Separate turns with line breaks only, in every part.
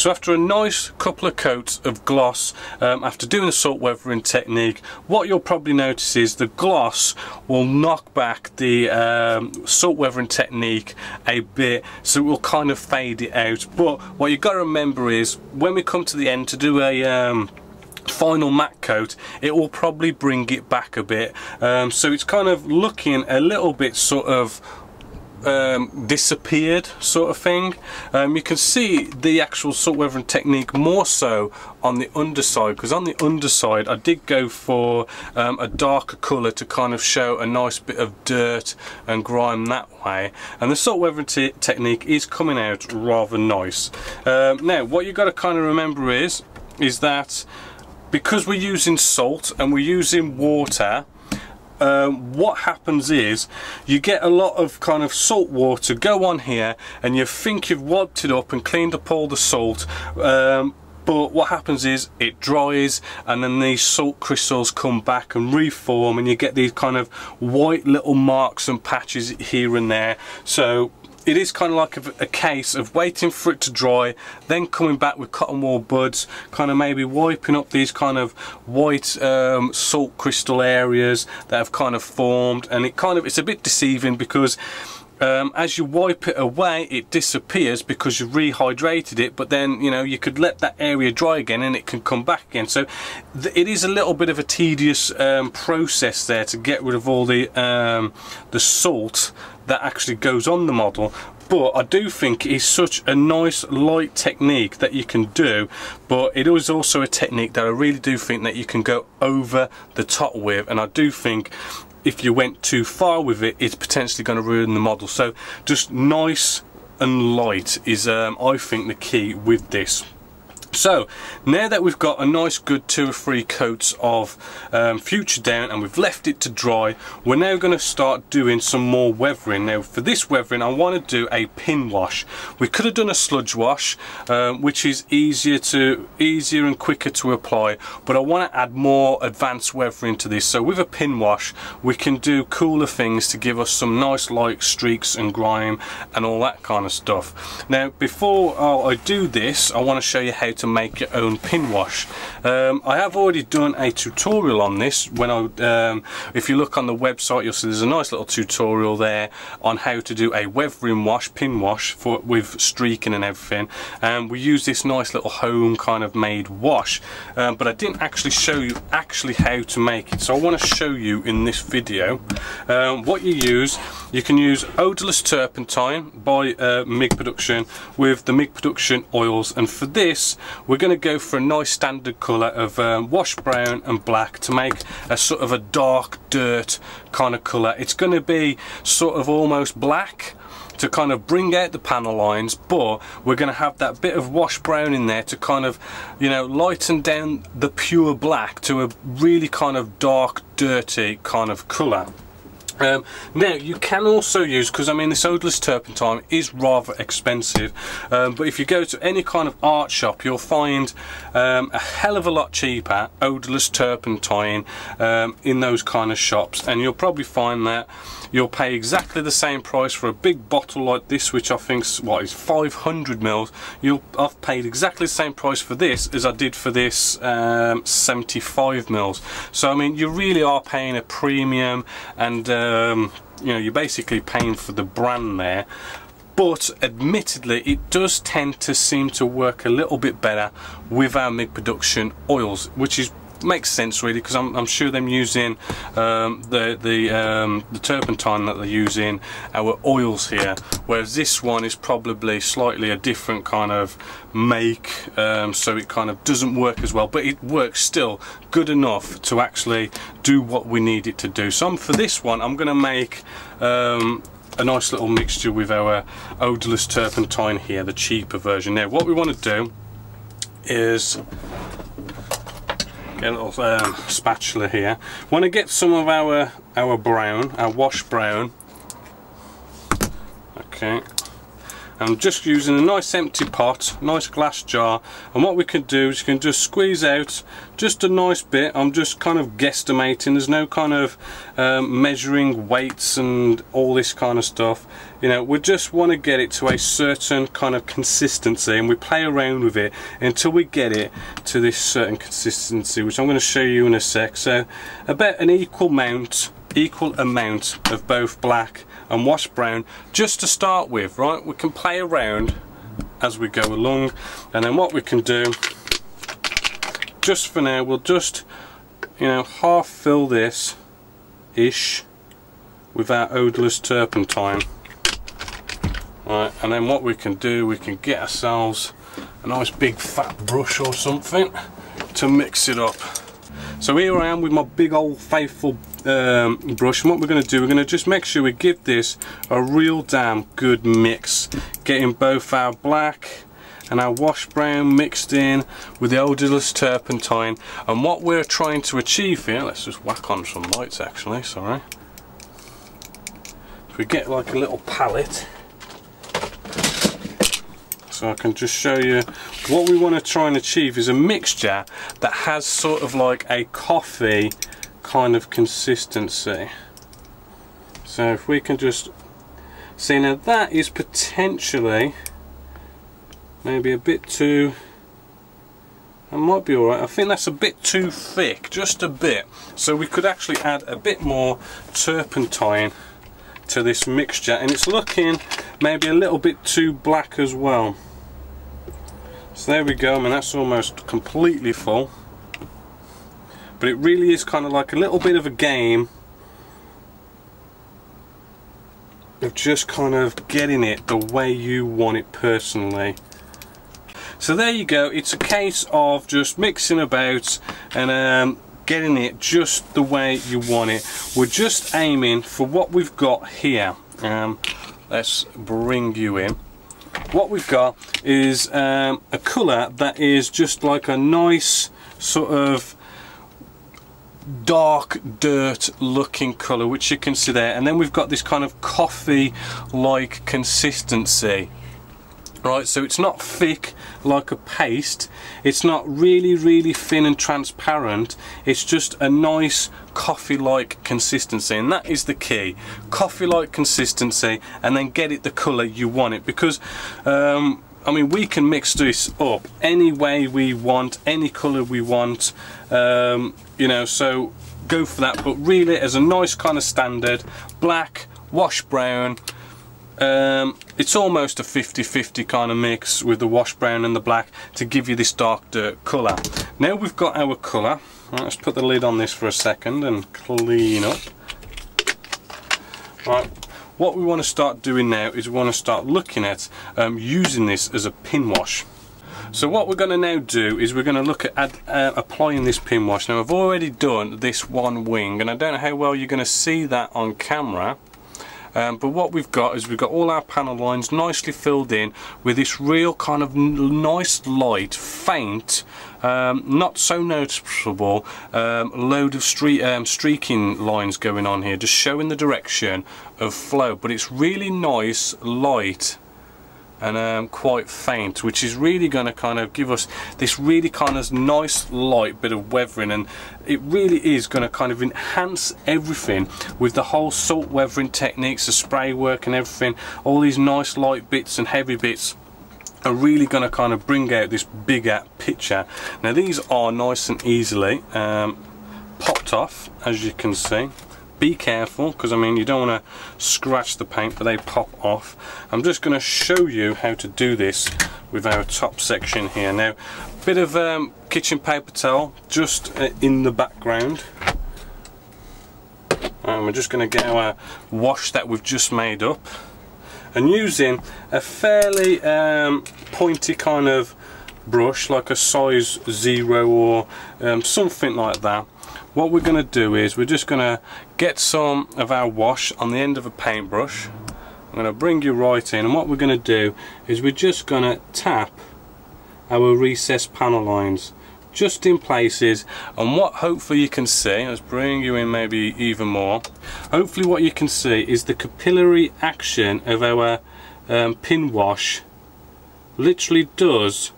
So after a nice couple of coats of gloss, after doing the salt weathering technique, what you'll probably notice is the gloss will knock back the salt weathering technique a bit, so it will kind of fade it out. But what you've got to remember is when we come to the end to do a final matte coat, it will probably bring it back a bit, so it's kind of looking a little bit sort of disappeared sort of thing. You can see the actual salt weathering technique more so on the underside, because on the underside I did go for a darker colour to kind of show a nice bit of dirt and grime that way, and the salt weathering technique is coming out rather nice. Now what you've got to kind of remember is that because we're using salt and we're using water, what happens is you get a lot of kind of salt water go on here and you think you've wiped it up and cleaned up all the salt, but what happens is it dries and then these salt crystals come back and reform, and you get these kind of white little marks and patches here and there. So it is kind of like a case of waiting for it to dry, then coming back with cotton wool buds, kind of maybe wiping up these kind of white salt crystal areas that have kind of formed, and it's a bit deceiving because as you wipe it away it disappears because you've rehydrated it, but then you could let that area dry again and it can come back again. So it is a little bit of a tedious process there to get rid of all the salt that actually goes on the model. But I do think it's such a nice light technique that you can do, but it is also a technique that I really do think that you can go over the top with, and I do think if you went too far with it, it's potentially going to ruin the model. So just nice and light is I think the key with this. So now that we've got a nice good 2 or 3 coats of Future down and we've left it to dry, we're now going to start doing some more weathering. Now for this weathering I want to do a pin wash. We could have done a sludge wash, which is easier and quicker to apply, but I want to add more advanced weathering to this. So with a pin wash we can do cooler things to give us some nice light streaks and grime and all that kind of stuff. Now before I do this, I want to show you how to make your own pin wash. I have already done a tutorial on this. If you look on the website you'll see there's a nice little tutorial there on how to do a weathering wash, pin wash with streaking and everything, and we use this nice little home kind of made wash, but I didn't actually show you how to make it, so I want to show you in this video. What you can use odorless turpentine by MIG Production with the MIG Production oils, and for this we're going to go for a nice standard colour of wash brown and black to make a sort of a dark dirt kind of colour. It's going to be sort of almost black to kind of bring out the panel lines, but we're going to have that bit of wash brown in there to kind of lighten down the pure black to a really kind of dark dirty kind of colour. Now you can also use, because I mean this odorless turpentine is rather expensive, but if you go to any kind of art shop you'll find a hell of a lot cheaper odorless turpentine in those kind of shops, and you'll probably find that you'll pay exactly the same price for a big bottle like this, which I think is 500 mils. I've paid exactly the same price for this as I did for this 75 mils. So I mean you really are paying a premium, and you're basically paying for the brand there. But admittedly it does tend to seem to work a little bit better with our MIG Production oils, which makes sense really, because I'm sure them using the turpentine that they're using our oils here, whereas this one is probably slightly a different kind of make, so it kind of doesn't work as well, but it works still good enough to actually do what we need it to do. So for this one I'm going to make a nice little mixture with our odorless turpentine here, the cheaper version. Now what we want to do is get a little spatula here. Want to get some of our brown, our wash brown, okay, I'm just using a nice empty pot, nice glass jar, and what we can do is you can just squeeze out just a nice bit. I'm just kind of guesstimating, there's no kind of measuring weights and all this kind of stuff. You know, we just want to get it to a certain kind of consistency, and we play around with it until we get it to this certain consistency, which I'm going to show you in a sec. So about an equal amount of both black and washed brown just to start with, right? We can play around as we go along, and then what we can do just for now, we'll just, you know, half fill this ish with our odorless turpentine. Right, and then what we can do, we can get ourselves a nice big fat brush or something to mix it up. So here I am with my big old faithful brush, and what we're going to do, we're going to just make sure we give this a real damn good mix, getting both our black and our wash brown mixed in with the odorless turpentine. And what we're trying to achieve here, let's just whack on some lights actually, sorry. If we get like a little palette, so I can just show you what we want to try and achieve is a mixture that has sort of like a coffee kind of consistency. So if we can just see, now that is potentially maybe a bit too, that might be alright. I think that's a bit too thick, just a bit. So we could actually add a bit more turpentine to this mixture, and it's looking maybe a little bit too black as well. So there we go. I mean, that's almost completely full, but it really is kind of like a little bit of a game of just kind of getting it the way you want it personally. So there you go, it's a case of just mixing about and getting it just the way you want it. We're just aiming for what we've got here. Let's bring you in. What we've got is a colour that is just like a nice sort of dark dirt looking colour, which you can see there, and then we've got this kind of coffee like consistency. Right, so it's not thick like a paste, it's not really thin and transparent, it's just a nice coffee like consistency, and that is the key. Coffee like consistency, and then get it the colour you want it, because I mean, we can mix this up any way we want, any colour we want, you know, so go for that. But really, as a nice kind of standard black, wash brown, it's almost a 50-50 kind of mix with the wash brown and the black to give you this dark dirt colour. Now we've got our colour. Right, let's put the lid on this for a second and clean up. Right, what we want to start doing now is we want to start looking at using this as a pin wash. So what we're going to now do is we're going to look at applying this pin wash. Now I've already done this one wing, and I don't know how well you're going to see that on camera. But what we've got is we've got all our panel lines nicely filled in with this real kind of nice light, faint, not so noticeable load of streaking lines going on here, just showing the direction of flow. But it's really nice, light, and quite faint, which is really going to kind of give us this really kind of nice light bit of weathering, and it really is going to kind of enhance everything with the whole salt weathering techniques, the spray work and everything. All these nice light bits and heavy bits are really going to kind of bring out this bigger picture. Now these are nice and easily popped off, as you can see. Be careful, because I mean, you don't want to scratch the paint, but they pop off. I'm just going to show you how to do this with our top section here. Now, a bit of kitchen paper towel just in the background, and we're just going to get our wash that we've just made up, and using a fairly pointy kind of brush, like a size 0 or something like that. What we're going to do is we're just going to get some of our wash on the end of a paintbrush. I'm going to bring you right in, and what we're going to do is we're just going to tap our recessed panel lines just in places, and what hopefully you can see, let's bring you in maybe even more, hopefully what you can see is the capillary action of our pin wash literally does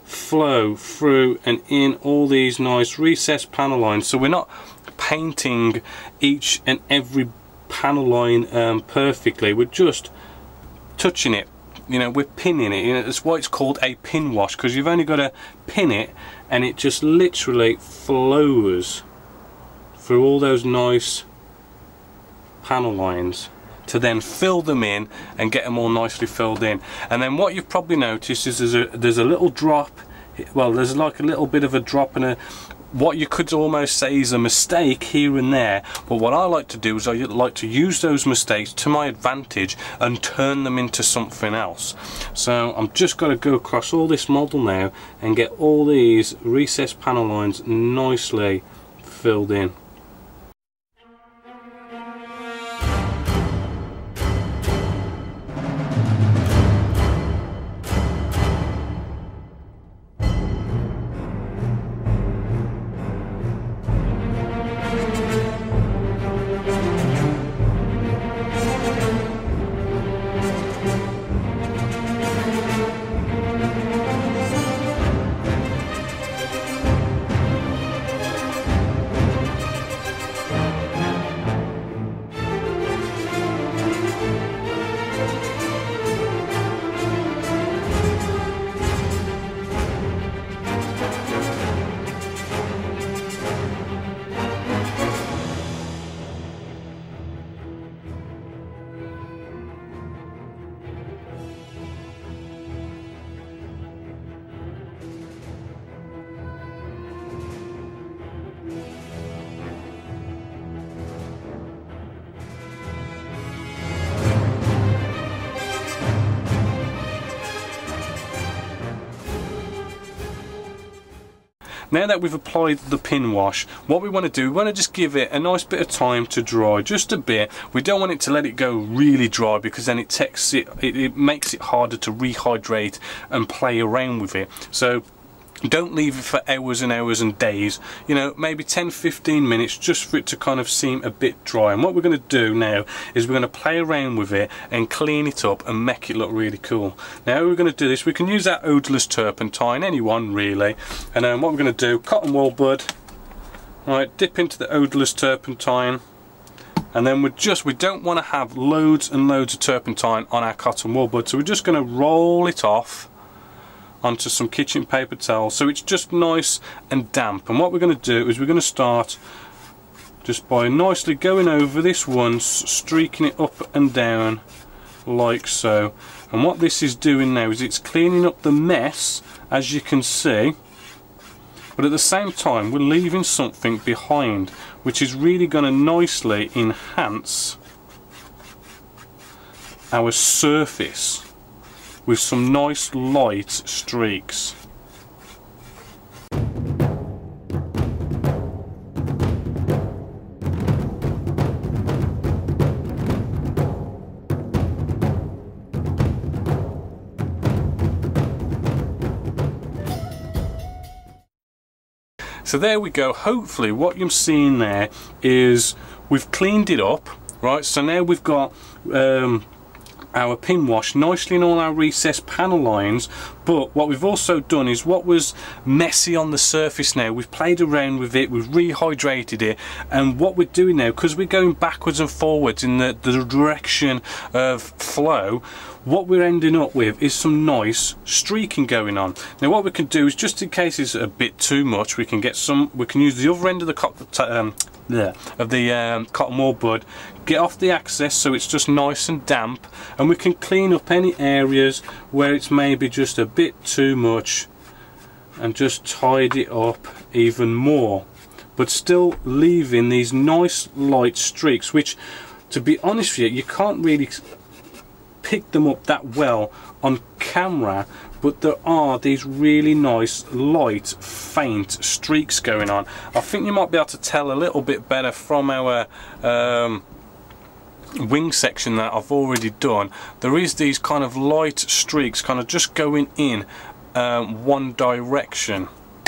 flow through and in all these nice recessed panel lines, so we're not painting each and every panel line perfectly, we're just touching it, you know, we're pinning it. You know, that's why it's called a pin wash, because you've only got to pin it and it just literally flows through all those nice panel lines to then fill them in and get them all nicely filled in. And then what you've probably noticed is there's a little drop, well, there's like a little bit of a drop and what you could almost say is a mistake here and there, but what I like to do is I like to use those mistakes to my advantage and turn them into something else. So I'm just going to go across all this model now and get all these recessed panel lines nicely filled in. Now that we've applied the pin wash, what we want to do, we want to just give it a nice bit of time to dry, just a bit. We don't want it to let it go really dry, because then it makes it harder to rehydrate and play around with it. So don't leave it for hours and hours and days, you know, maybe 10-15 minutes just for it to kind of seem a bit dry. And what we're going to do now is we're going to play around with it and clean it up and make it look really cool. Now we're going to do this, we can use that odorless turpentine, any one really, and what we're going to do, cotton wool bud, right, dip into the odorless turpentine, and then we don't want to have loads and loads of turpentine on our cotton wool bud, so we're just going to roll it off onto some kitchen paper towel so it's just nice and damp. And what we're going to do is we're going to start just by nicely going over this once, streaking it up and down like so. And what this is doing now is it's cleaning up the mess, as you can see, but at the same time we're leaving something behind which is really going to nicely enhance our surface with some nice light streaks. So there we go. Hopefully what you're seeing there is we've cleaned it up, right? So now we've got our pin wash nicely in all our recessed panel lines, but what we've also done is what was messy on the surface now, we've played around with it, we've rehydrated it, and what we're doing now, because we're going backwards and forwards in the direction of flow, what we're ending up with is some nice streaking going on. Now what we can do is, just in case it's a bit too much, we can use the other end of the cotton wool bud, get off the excess so it's just nice and damp, and we can clean up any areas where it's maybe just a bit too much and just tidy it up even more, but still leaving these nice light streaks, which, to be honest with you can't really pick them up that well on camera, but there are these really nice light faint streaks going on. I think you might be able to tell a little bit better from our wing section that I've already done. There is these kind of light streaks kind of just going in one direction,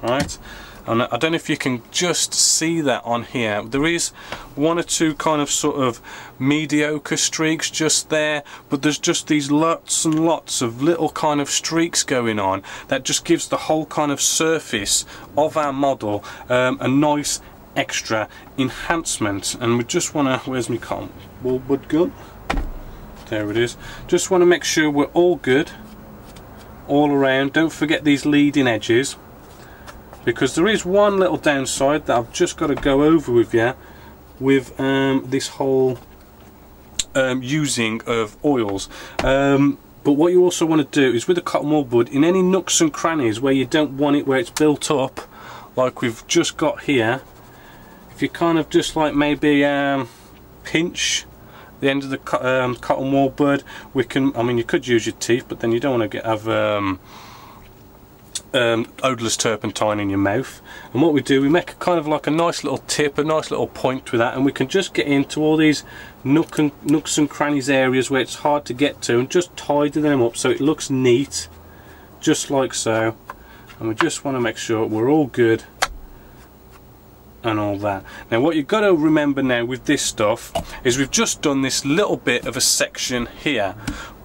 right? And I don't know if you can just see that on here. There is one or two kind of sort of mediocre streaks just there, but there's just these lots and lots of little kind of streaks going on that just gives the whole kind of surface of our model a nice extra enhancement. And we just want to, where's my cotton wool gun? There it is. Just want to make sure we're all good all around. Don't forget these leading edges, because there is one little downside that I've just got to go over with you with this whole using of oils. But what you also want to do is with the cotton wool bud, in any nooks and crannies where you don't want it, where it's built up like we've just got here, if you kind of just like maybe pinch the end of the cotton wool bud, we can, I mean, you could use your teeth, but then you don't want to have odorless turpentine in your mouth. And what we do, we make a kind of like a nice little tip, a nice little point with that, and we can just get into all these nooks and crannies areas where it's hard to get to, and just tidy them up so it looks neat, just like so. And we just want to make sure we're all good and all that. Now what you've got to remember now with this stuff is we've just done this little bit of a section here,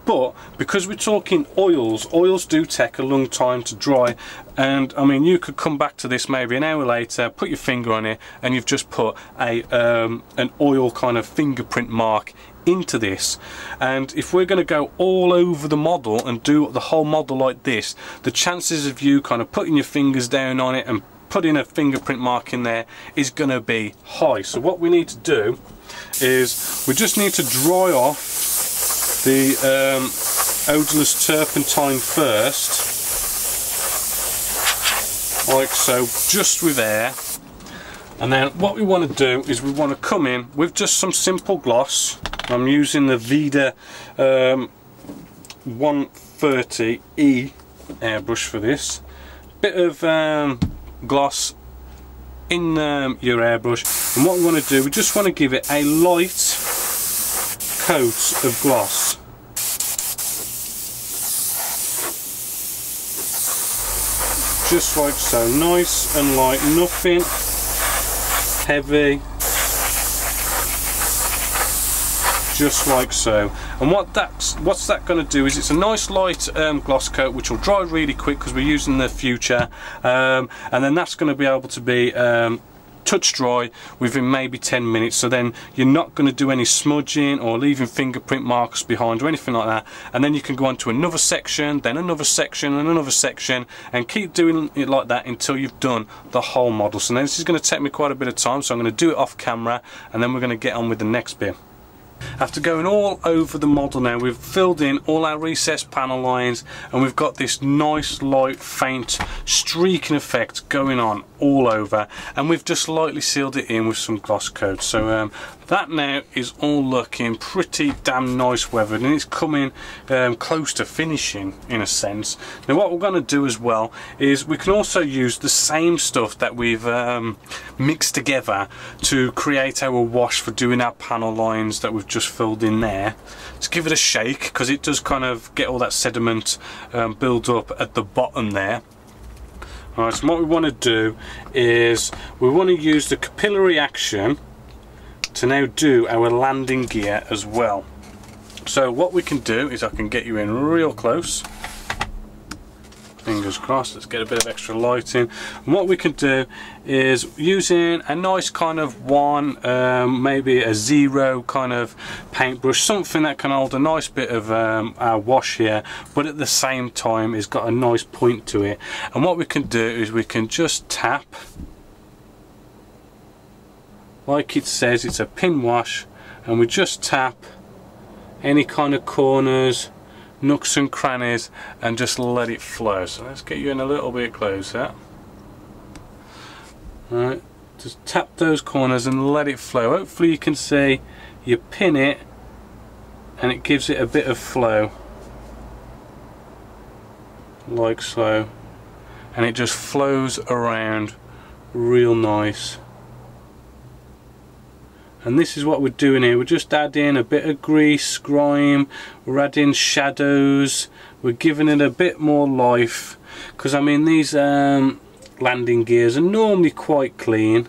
but because we're talking oils do take a long time to dry. And I mean, you could come back to this maybe an hour later, put your finger on it, and you've just put a an oil kind of fingerprint mark into this. And if we're going to go all over the model and do the whole model like this, the chances of you kind of putting your fingers down on it and putting a fingerprint mark in there is going to be high. So what we need to do is we just need to dry off the odorless turpentine first, like so, just with air. And then what we want to do is we want to come in with just some simple gloss. I'm using the Vida 130E airbrush for this. Bit of gloss in your airbrush, and what we want to do, we just want to give it a light coat of gloss. Just like so, nice and light, nothing heavy, just like so. And what's that going to do is it's a nice light gloss coat which will dry really quick because we're using the Future, and then that's going to be able to be touch dry within maybe 10 minutes. So then you're not going to do any smudging or leaving fingerprint marks behind or anything like that. And then you can go on to another section, then another section, and another section, and keep doing it like that until you've done the whole model. So now this is going to take me quite a bit of time, so I'm going to do it off camera, and then we're going to get on with the next bit. After going all over the model now, we've filled in all our recessed panel lines, and we've got this nice light faint streaking effect going on all over, and we've just lightly sealed it in with some gloss coat. So that now is all looking pretty damn nice weathered, and it's coming close to finishing in a sense. Now what we're going to do as well is we can also use the same stuff that we've mixed together to create our wash for doing our panel lines that we've just filled in there. Let's give it a shake, because it does kind of get all that sediment build up at the bottom there. Alright, so what we want to do is we want to use the capillary action to now do our landing gear as well. So what we can do is I can get you in real close. Fingers crossed, let's get a bit of extra light in. And what we can do is using a nice kind of maybe a 0 kind of paintbrush, something that can hold a nice bit of our wash here, but at the same time it's got a nice point to it. And what we can do is we can just tap, like it says, it's a pin wash, and we just tap any kind of corners, nooks and crannies, and just let it flow. So let's get you in a little bit closer. Alright, just tap those corners and let it flow. Hopefully you can see you pin it and it gives it a bit of flow, like so, and it just flows around real nice. And this is what we're doing here. We're just adding a bit of grease, grime, we're adding shadows, we're giving it a bit more life, because I mean these landing gears are normally quite clean.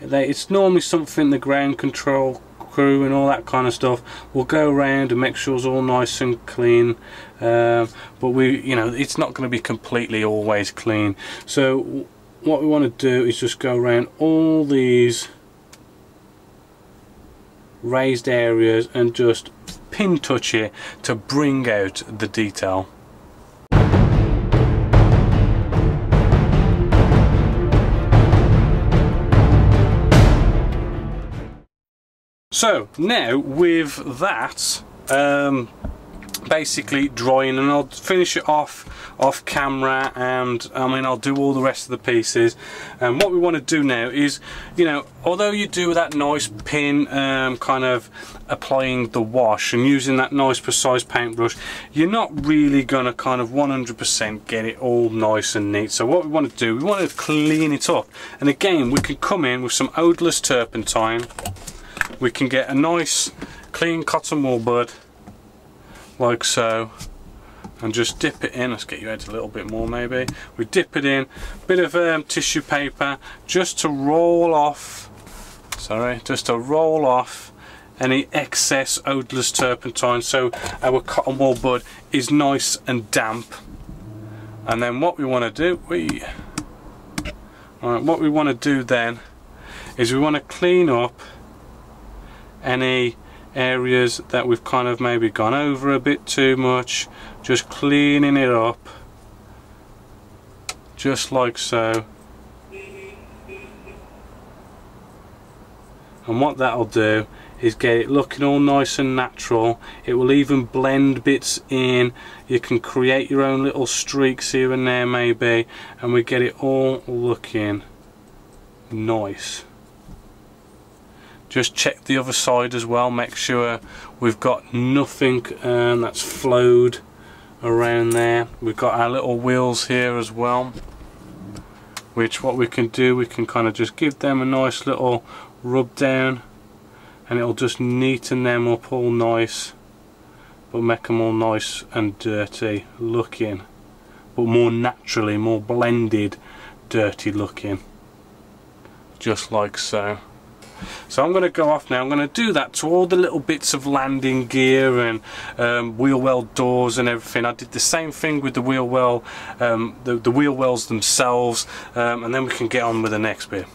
It's normally something the ground control crew and all that kind of stuff will go around and make sure it's all nice and clean, but it's not going to be completely always clean. So what we want to do is just go around all these raised areas and just pin touch it to bring out the detail. So now with that basically drying, and I'll finish it off camera, and I'll do all the rest of the pieces. And what we want to do now is, although you do that nice pin kind of applying the wash and using that nice precise paintbrush, you're not really going to kind of 100% get it all nice and neat. So what we want to do, we want to clean it up, and again we can come in with some odorless turpentine. We can get a nice clean cotton wool bud like so, and just dip it in. Let's get you out a little bit more maybe. We dip it in, bit of tissue paper just to roll off, any excess odorless turpentine, so our cotton wool bud is nice and damp. And then what we want to do, what we want to do then is we want to clean up any areas that we've kind of maybe gone over a bit too much, just cleaning it up just like so. And what that'll do is get it looking all nice and natural. It will even blend bits in. You can create your own little streaks here and there maybe, and we get it all looking nice. Just check the other side as well, make sure we've got nothing that's flowed around there. We've got our little wheels here as well, which what we can do, we can kind of just give them a nice little rub down, and it'll just neaten them up all nice, but make them all nice and dirty looking, but more naturally, more blended, dirty looking, just like so. So I'm going to go off now. I'm going to do that to all the little bits of landing gear and wheel well doors and everything. I did the same thing with the wheel well, the wheel wells themselves, and then we can get on with the next bit.